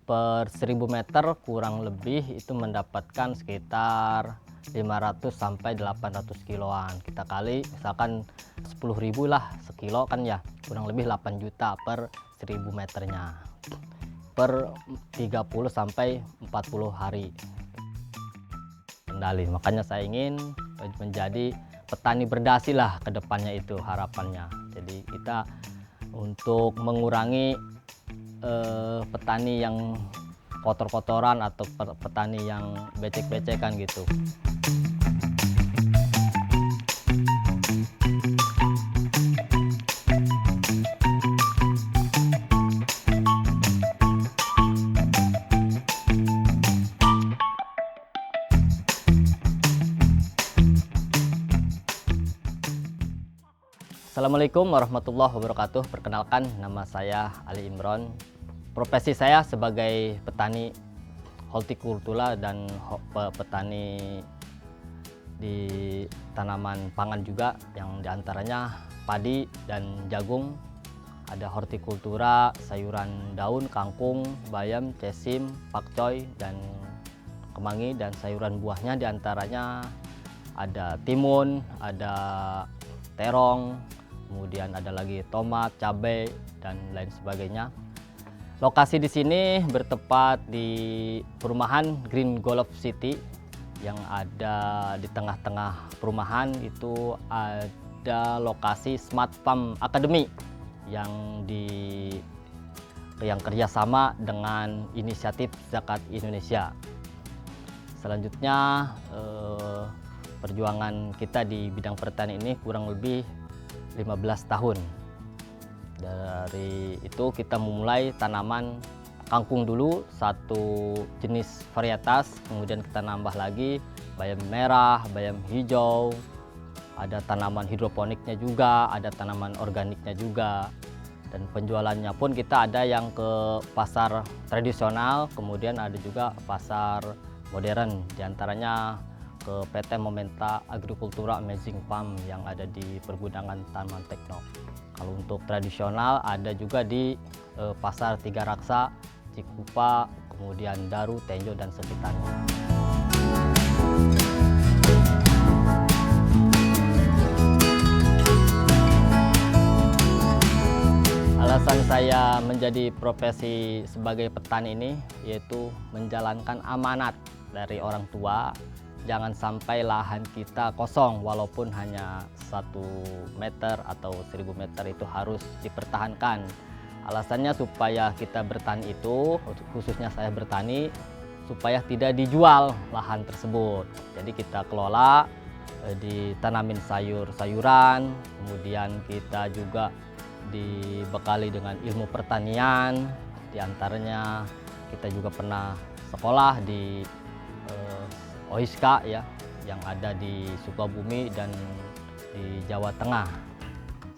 per 1000 meter kurang lebih itu mendapatkan sekitar 500 sampai 800 kiloan. Kita kali misalkan 10.000 lah sekilo kan ya, kurang lebih 8 juta per 1000 meternya per 30 sampai 40 hari kendali. Makanya saya ingin menjadi petani berdasi lah ke depannya, itu harapannya. Jadi kita untuk mengurangi petani yang kotor-kotoran atau petani yang becek-becekan gitu. Assalamualaikum warahmatullahi wabarakatuh. Perkenalkan, nama saya Ali Imron. Profesi saya sebagai petani hortikultura dan petani di tanaman pangan juga, yang diantaranya padi dan jagung. Ada hortikultura, sayuran daun, kangkung, bayam, cesim, pakcoy, dan kemangi, dan sayuran buahnya diantaranya ada timun, ada terong, kemudian ada lagi tomat, cabai, dan lain sebagainya. Lokasi di sini bertepat di perumahan Green Golf City yang ada di tengah-tengah perumahan. Itu ada lokasi Smart Farm Academy yang kerjasama dengan inisiatif Zakat Indonesia. Selanjutnya perjuangan kita di bidang pertanian ini kurang lebih 15 tahun. Dari itu kita memulai tanaman kangkung dulu, satu jenis varietas, kemudian kita nambah lagi bayam merah, bayam hijau, ada tanaman hidroponiknya juga, ada tanaman organiknya juga. Dan penjualannya pun kita ada yang ke pasar tradisional, kemudian ada juga pasar modern, diantaranya ke PT Momenta Agrikultura Amazing Farm yang ada di Pergudangan Taman Tekno. Kalau untuk tradisional ada juga di Pasar Tiga Raksa, Cikupa, kemudian Daru, Tenjo, dan sekitarnya. Alasan saya menjadi profesi sebagai petani ini yaitu menjalankan amanat dari orang tua. Jangan sampai lahan kita kosong, walaupun hanya 1 meter atau 1000 meter itu harus dipertahankan. Alasannya supaya kita bertani itu, khususnya saya bertani, supaya tidak dijual lahan tersebut. Jadi kita kelola, ditanamin sayur-sayuran, kemudian kita juga dibekali dengan ilmu pertanian. Di antaranya kita juga pernah sekolah di OISKA ya, yang ada di Sukabumi dan di Jawa Tengah.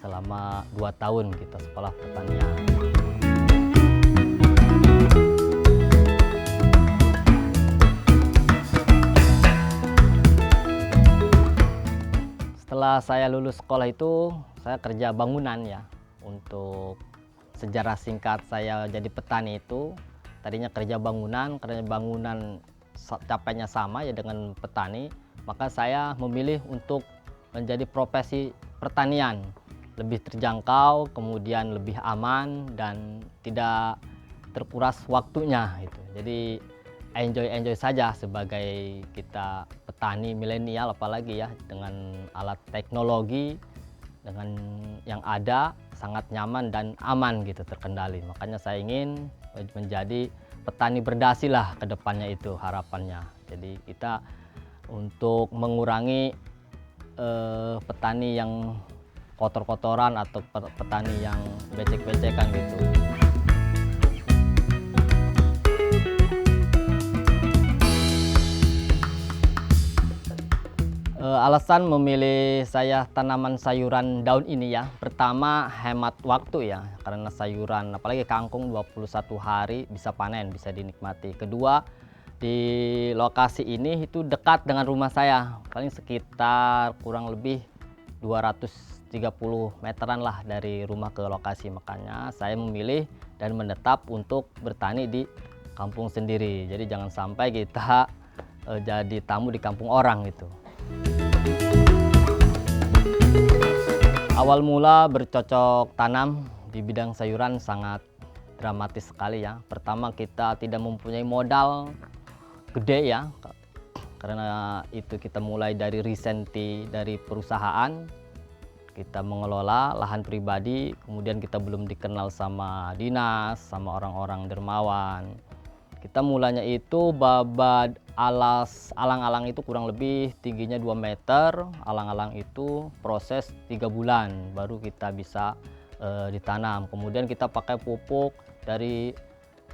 Selama 2 tahun kita sekolah pertanian. Setelah saya lulus sekolah itu, saya kerja bangunan ya. Untuk sejarah singkat saya jadi petani itu, tadinya kerja bangunan, karena bangunan capainya sama ya dengan petani, maka saya memilih untuk menjadi profesi pertanian. Lebih terjangkau, kemudian lebih aman, dan tidak terkuras waktunya gitu. Jadi enjoy saja sebagai kita petani milenial, apalagi ya dengan alat teknologi dengan yang ada sangat nyaman dan aman gitu, terkendali. Makanya saya ingin menjadi petani berdasi lah ke depannya, itu harapannya. Jadi kita untuk mengurangi petani yang kotor-kotoran atau petani yang becek-becekan gitu. Alasan memilih saya tanaman sayuran daun ini ya, pertama hemat waktu ya, karena sayuran apalagi kangkung 21 hari bisa panen, bisa dinikmati. Kedua, di lokasi ini itu dekat dengan rumah saya, paling sekitar kurang lebih 230 meteran lah dari rumah ke lokasi. Makanya saya memilih dan menetap untuk bertani di kampung sendiri. Jadi jangan sampai kita jadi tamu di kampung orang gitu. Awal mula bercocok tanam di bidang sayuran sangat dramatis sekali ya. Pertama, kita tidak mempunyai modal gede ya, karena itu kita mulai dari risenti dari perusahaan. Kita mengelola lahan pribadi, kemudian kita belum dikenal sama dinas, sama orang-orang dermawan. Kita mulanya itu babad alang-alang itu kurang lebih tingginya 2 meter. Alang-alang itu proses 3 bulan baru kita bisa ditanam. Kemudian kita pakai pupuk dari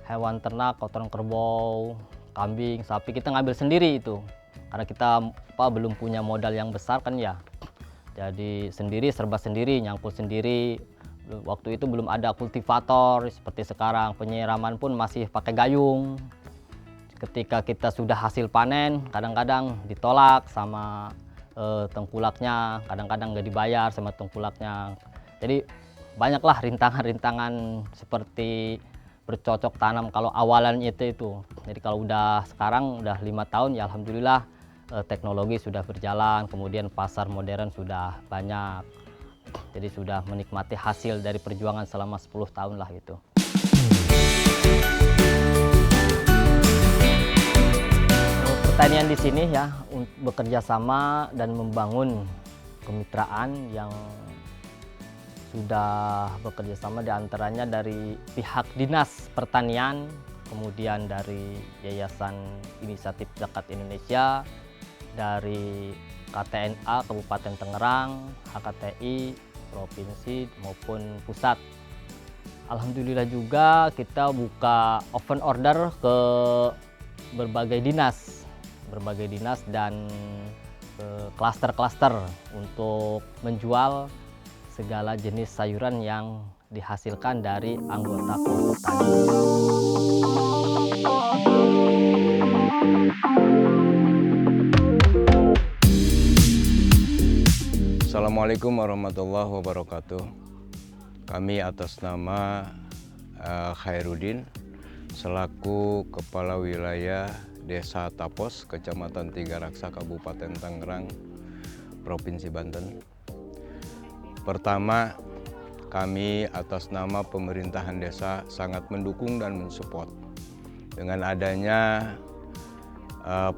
hewan ternak, kotoran kerbau, kambing, sapi. Kita ngambil sendiri itu, karena kita belum punya modal yang besar kan ya. Jadi sendiri, serba sendiri, nyangkul sendiri. Waktu itu belum ada kultivator seperti sekarang, penyiraman pun masih pakai gayung. Ketika kita sudah hasil panen, kadang-kadang ditolak sama tengkulaknya, kadang-kadang nggak dibayar sama tengkulaknya. Jadi banyaklah rintangan-rintangan seperti bercocok tanam kalau awalan itu. Jadi kalau udah sekarang udah 5 tahun ya alhamdulillah, teknologi sudah berjalan, kemudian pasar modern sudah banyak. Jadi sudah menikmati hasil dari perjuangan selama 10 tahun lah itu. Pertanian di sini ya bekerja sama dan membangun kemitraan yang sudah bekerja sama diantaranya dari pihak Dinas Pertanian, kemudian dari Yayasan Inisiatif Zakat Indonesia, dari KTNA Kabupaten Tangerang, HKTI Provinsi maupun pusat. Alhamdulillah juga kita buka open order ke berbagai dinas dan ke klaster-klaster untuk menjual segala jenis sayuran yang dihasilkan dari anggota kelompok tani. Assalamualaikum warahmatullahi wabarakatuh. Kami atas nama Khairuddin selaku Kepala Wilayah Desa Tapos, Kecamatan Tiga Raksa, Kabupaten Tangerang, Provinsi Banten. Pertama, kami atas nama pemerintahan desa sangat mendukung dan mensupport dengan adanya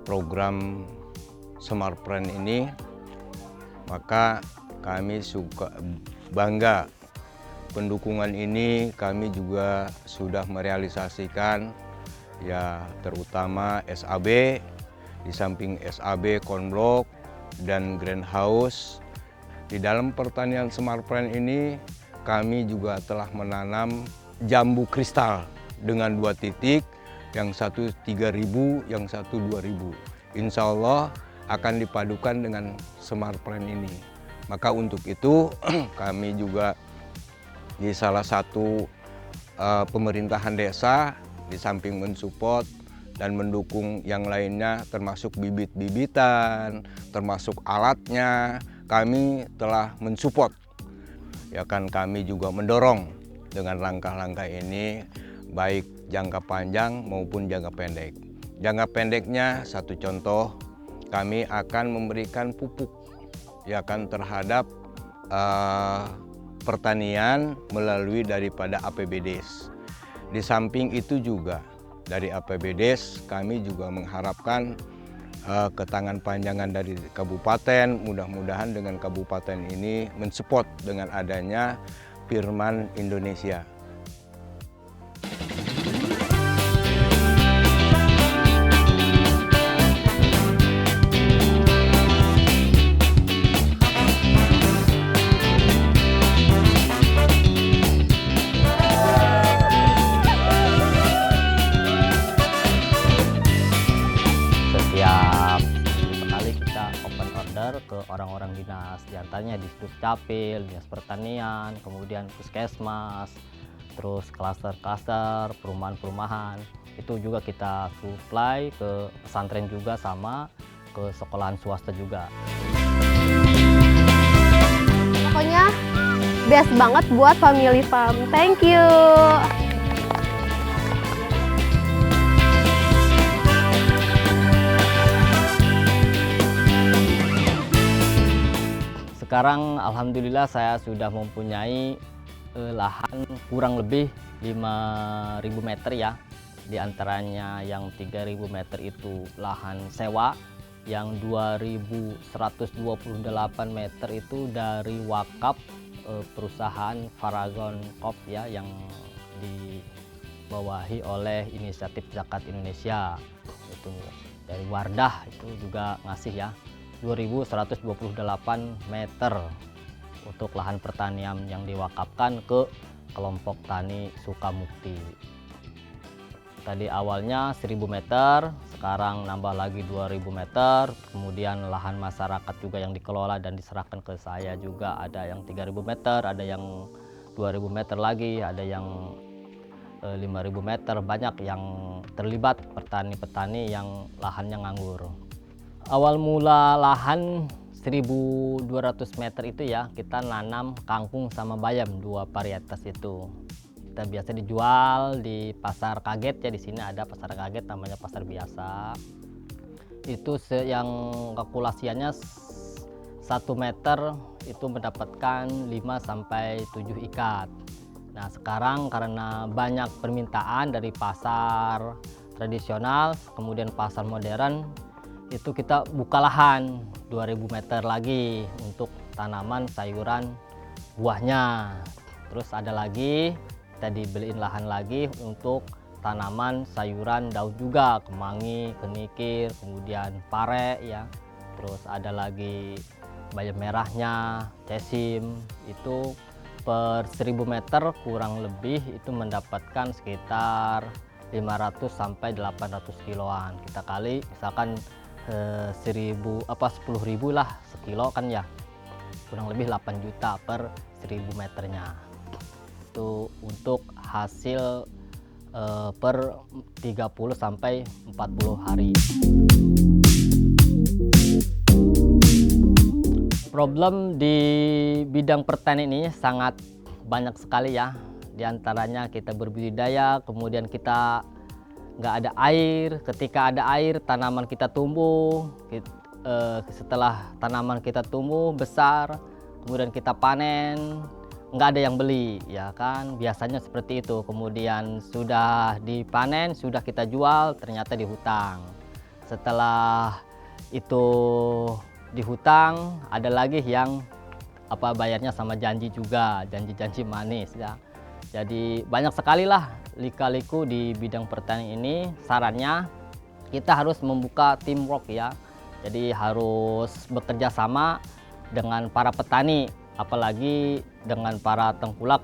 program Smart Plan ini. Maka kami suka bangga pendukungan ini kami juga sudah merealisasikan ya, terutama SAB, di samping SAB Konblok dan greenhouse. Di dalam pertanian Smart Plan ini kami juga telah menanam jambu kristal dengan 2 titik, yang satu 3.000, yang satu 2.000. Insya Allah akan dipadukan dengan Smart Plan ini. Maka untuk itu kami juga di salah satu pemerintahan desa, di samping mensupport dan mendukung yang lainnya termasuk bibit-bibitan, termasuk alatnya, kami telah mensupport. Ya kan, kami juga mendorong dengan langkah-langkah ini baik jangka panjang maupun jangka pendek. Jangka pendeknya satu contoh, kami akan memberikan pupuk ya kan terhadap pertanian melalui daripada APBDes. Di samping itu juga dari APBDes kami juga mengharapkan ketangan panjangan dari kabupaten, mudah-mudahan dengan kabupaten ini mensupport dengan adanya Firman Indonesia. Ke orang-orang dinas, diantaranya di Dukcapil, Dinas Pertanian, kemudian Puskesmas, terus klaster-klaster, perumahan-perumahan. Itu juga kita supply ke pesantren juga sama ke sekolahan swasta juga. Pokoknya best banget buat family farm. Thank you. Sekarang alhamdulillah saya sudah mempunyai lahan kurang lebih 5.000 meter ya. Di antaranya yang 3.000 meter itu lahan sewa, yang 2.128 meter itu dari wakaf perusahaan Faragon Corp ya, yang dibawahi oleh Inisiatif Zakat Indonesia. Itu dari Wardah itu juga ngasih ya 2.128 meter untuk lahan pertanian yang diwakafkan ke kelompok tani Sukamukti. Tadi awalnya 1.000 meter, sekarang nambah lagi 2.000 meter, kemudian lahan masyarakat juga yang dikelola dan diserahkan ke saya juga ada yang 3.000 meter, ada yang 2.000 meter lagi, ada yang 5.000 meter, banyak yang terlibat petani-petani yang lahannya nganggur. Awal mula lahan 1.200 meter itu ya, kita nanam kangkung sama bayam, 2 varietas itu. Kita biasa dijual di pasar kaget ya, di sini ada pasar kaget namanya pasar biasa. Itu yang kalkulasiannya 1 meter itu mendapatkan 5 sampai 7 ikat. Nah, sekarang karena banyak permintaan dari pasar tradisional, kemudian pasar modern, itu kita buka lahan 2.000 meter lagi untuk tanaman sayuran buahnya. Terus ada lagi kita dibeliin lahan lagi untuk tanaman sayuran daun juga, kemangi, kenikir, kemudian pare ya. Terus ada lagi bayam merahnya, cesim. Itu per 1.000 meter kurang lebih itu mendapatkan sekitar 500 sampai 800 kiloan. Kita kali misalkan 10.000 lah sekilo kan ya, kurang lebih 8 juta per 1.000 meternya. Itu untuk hasil per 30 sampai 40 hari. Problem di bidang pertanian ini sangat banyak sekali ya. Di antaranya kita berbudidaya, kemudian kita nggak ada air. Ketika ada air, tanaman kita tumbuh. Setelah tanaman kita tumbuh besar, kemudian kita panen, nggak ada yang beli ya kan, biasanya seperti itu. Kemudian sudah dipanen, sudah kita jual, ternyata dihutang. Setelah itu dihutang, ada lagi yang bayarnya sama janji juga, janji-janji manis ya. Jadi banyak sekali lah lika-liku di bidang pertanian ini. Sarannya kita harus membuka teamwork ya. Jadi harus bekerja sama dengan para petani, apalagi dengan para tengkulak.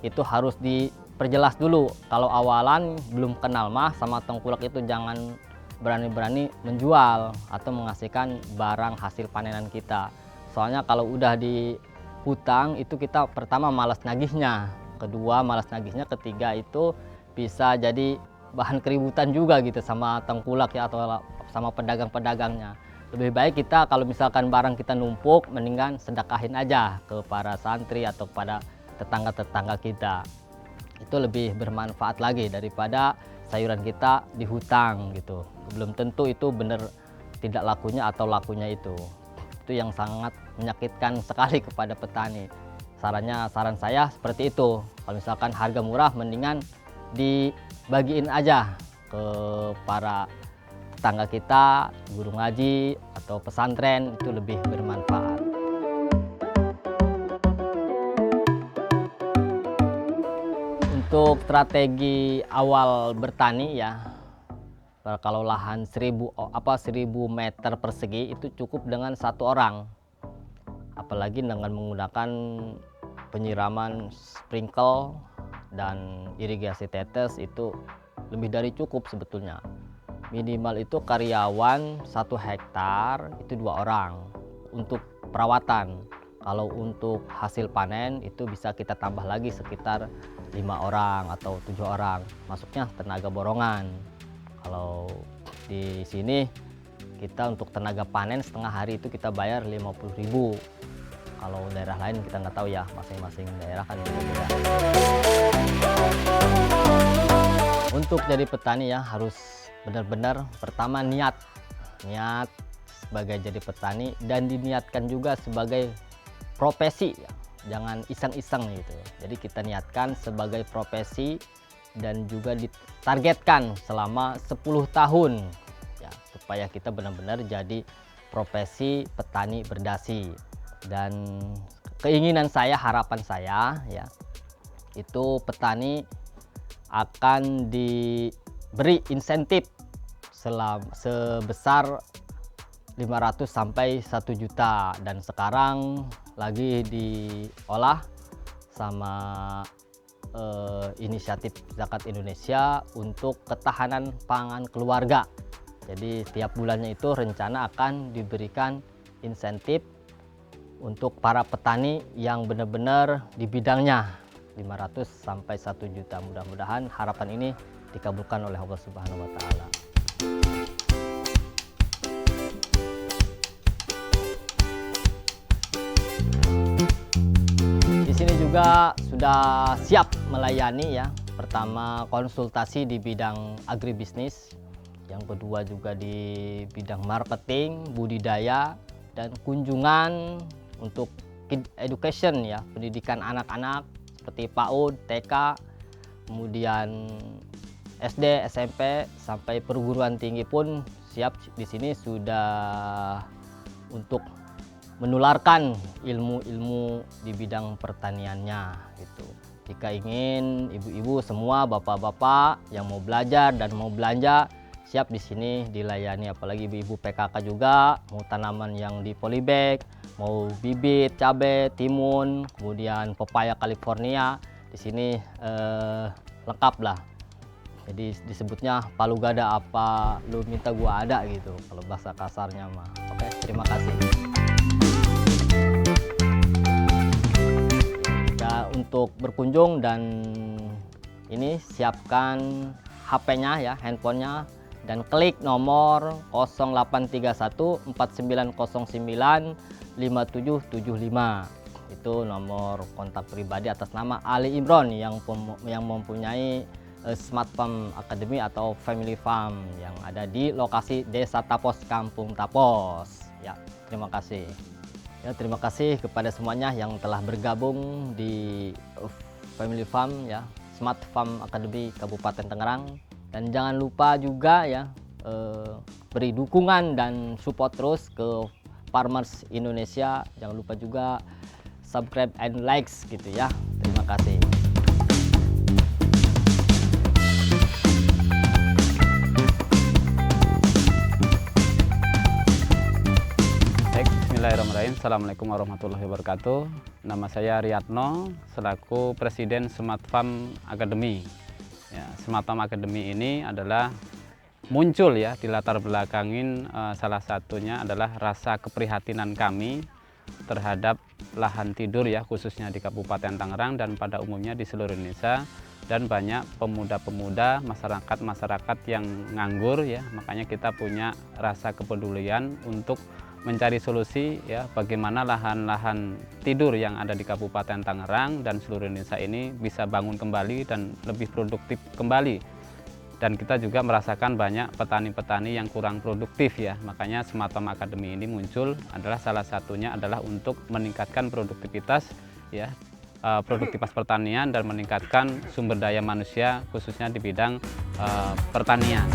Itu harus diperjelas dulu. Kalau awalan belum kenal mah sama tengkulak itu jangan berani-berani menjual atau mengasihkan barang hasil panenan kita. Soalnya kalau udah dihutang itu kita pertama malas nagihnya, kedua malas nagihnya, ketiga itu bisa jadi bahan keributan juga gitu sama tengkulak ya, atau sama pedagang-pedagangnya. Lebih baik kita kalau misalkan barang kita numpuk, mendingan sedekahin aja ke para santri atau pada tetangga-tetangga kita. Itu lebih bermanfaat lagi daripada sayuran kita dihutang gitu. Belum tentu itu benar tidak lakunya atau lakunya itu. Itu yang sangat menyakitkan sekali kepada petani. Saran saya seperti itu. Kalau misalkan harga murah, mendingan dibagiin aja ke para tetangga kita, guru ngaji atau pesantren, itu lebih bermanfaat. Untuk strategi awal bertani ya, kalau lahan 1.000 meter persegi itu cukup dengan 1 orang. Apalagi dengan menggunakan penyiraman sprinkle dan irigasi tetes, itu lebih dari cukup sebetulnya. Minimal itu karyawan 1 hektar itu 2 orang untuk perawatan. Kalau untuk hasil panen itu bisa kita tambah lagi sekitar 5 orang atau 7 orang. Masuknya tenaga borongan. Kalau di sini kita untuk tenaga panen setengah hari itu kita bayar 50.000. Kalau daerah lain kita nggak tahu ya, masing-masing daerah kan beda-beda. Untuk jadi petani ya harus benar-benar pertama niat sebagai jadi petani, dan diniatkan juga sebagai profesi ya. Jangan iseng-iseng gitu. Jadi kita niatkan sebagai profesi dan juga ditargetkan selama 10 tahun ya, supaya kita benar-benar jadi profesi petani berdasi. Dan keinginan saya, harapan saya ya, itu petani akan diberi insentif sebesar 500 sampai 1 juta, dan sekarang lagi diolah sama inisiatif Zakat Indonesia untuk ketahanan pangan keluarga. Jadi setiap bulannya itu rencana akan diberikan insentif untuk para petani yang benar-benar di bidangnya, 500 sampai 1 juta. Mudah-mudahan harapan ini dikabulkan oleh Allah Subhanahu wa taala. Di sini juga sudah siap melayani ya. Pertama konsultasi di bidang agribisnis, yang kedua juga di bidang marketing, budidaya, dan kunjungan untuk education ya, pendidikan anak-anak seperti PAUD, TK, kemudian SD, SMP sampai perguruan tinggi pun siap di sini sudah untuk menularkan ilmu-ilmu di bidang pertaniannya gitu. Jika ingin ibu-ibu semua, bapak-bapak yang mau belajar dan mau belanja, siap di sini dilayani. Apalagi ibu-ibu PKK juga mau tanaman yang di polybag, mau bibit cabai, timun, kemudian pepaya California, di sini lengkap lah. Jadi disebutnya palu gada, apa lu minta gua ada gitu kalau bahasa kasarnya mah. Oke, terima kasih. Ya, untuk berkunjung dan ini siapkan HP-nya ya, handphonenya, dan klik nomor 0831 4909 5775. Itu nomor kontak pribadi atas nama Ali Imron yang mempunyai Smart Farm Academy atau Family Farm yang ada di lokasi Desa Tapos, Kampung Tapos. Ya, terima kasih. Ya, terima kasih kepada semuanya yang telah bergabung di Family Farm ya, Smart Farm Academy Kabupaten Tangerang. Dan jangan lupa juga ya beri dukungan dan support terus ke Farmers Indonesia. Jangan lupa juga subscribe and likes gitu ya. Terima kasih. Bismillahirrahmanirrahim. Assalamualaikum warahmatullahi wabarakatuh. Nama saya Riyatno selaku Presiden Smart Farm Academy. Ya, Smart Farm Academy ini adalah muncul ya di latar belakangin salah satunya adalah rasa keprihatinan kami terhadap lahan tidur ya, khususnya di Kabupaten Tangerang dan pada umumnya di seluruh Indonesia, dan banyak pemuda-pemuda, masyarakat yang nganggur ya. Makanya kita punya rasa kepedulian untuk mencari solusi ya, bagaimana lahan-lahan tidur yang ada di Kabupaten Tangerang dan seluruh Indonesia ini bisa bangun kembali dan lebih produktif kembali. Dan kita juga merasakan banyak petani-petani yang kurang produktif ya. Makanya Smart Farm Academy ini muncul, adalah salah satunya adalah untuk meningkatkan produktivitas ya, produktivitas pertanian dan meningkatkan sumber daya manusia khususnya di bidang pertanian.